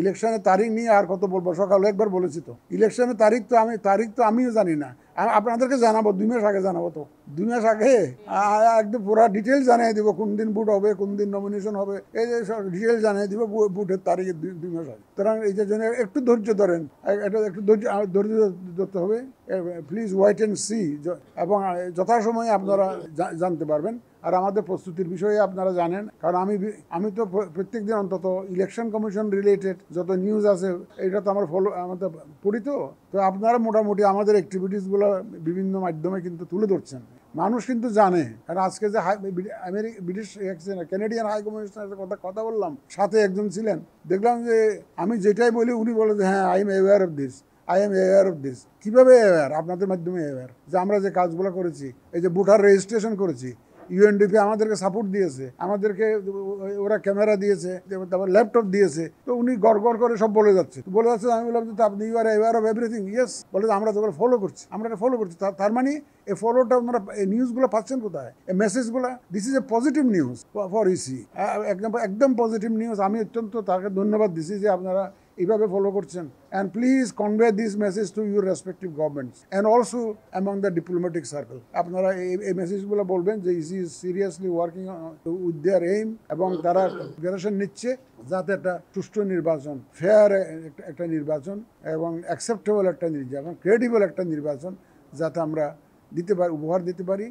ইলেকশনের তারিখ নিয়ে আর কত বলবো, সকালে একবার বলেছি তো। ইলেকশনের তারিখ তো আমিও জানি না, আপনাদেরকে জানাবো 2 মাস আগে জানাবো তো, 2 মাস আগে একদম পুরো ডিটেলস জানিয়ে দিব, কোন দিন ভোট হবে, কোন দিন নমিনেশন হবে, এই যে সব ডিটেলস জানিয়ে দিব ভোটের তারিখে 2 মাস আগে। সুতরাং এই জন্য একটু ধৈর্য ধরেন, এটা একটু ধৈর্য ধরতে হবে। প্লিজ ওয়েট অ্যান্ড সি, এবং যথাসময়ে আপনারা জানতে পারবেন। আর আমাদের প্রস্তুতির বিষয়ে আপনারা জানেন, কারণ আমি তো প্রত্যেক দিন অন্তত ইলেকশন কমিশন রিলেটেড যত নিউজ আছে এটা তো আমাদের পড়ি তো। আপনারা মোটামুটি আমাদের অ্যাক্টিভিটিসগুলো বিভিন্ন মাধ্যমে কিন্তু তুলে ধরছেন, মানুষ কিন্তু জানে। কারণ আজকে যে কানাডিয়ান হাই কমিশনারের কথা বললাম, সাথে একজন ছিলেন, দেখলাম যে আমি যেটাই বলি উনি বলে যে হ্যাঁ I am aware of this, I am aware of this. কীভাবে অ্যাওয়্যার? আপনাদের মাধ্যমে অ্যাওয়্যার যে আমরা যে কাজগুলো করেছি, এই যে ভোটার রেজিস্ট্রেশন করেছি, ইউএনডিপি আমাদেরকে সাপোর্ট দিয়েছে, আমাদেরকে ওরা ক্যামেরা দিয়েছে, তারপর ল্যাপটপ দিয়েছে। তো উনি গড় করে সব বলে যাচ্ছে। আমি বললাম যে আপনি you are aware of everything? Yes. বলে আমরা তো ফলো করছি, আমরা এটা ফলো করছি। তার মানে এই ফলোটা আপনারা এই নিউজগুলো পাচ্ছেন কোথায়, এই মেসেজগুলো? This is a positive news for EC, একদম পজিটিভ নিউজ। আমি অত্যন্ত তাকে ধন্যবাদ দিছি যে আপনারা এইভাবে ফলো করছেন। And please convey this message to your respective governments and also among the diplomatic circle. আপনারা এই মেসেজগুলো বলবেন যে EC is seriously working with their aim, এবং তারা প্রিপারেশন নিচ্ছে যাতে একটা সুষ্ঠু নির্বাচন, ফেয়ার একটা নির্বাচন এবং অ্যাকসেপ্টেবল একটা নির্বাচন, ক্রেডিবল একটা নির্বাচন যাতে আমরা উপহার দিতে পারি।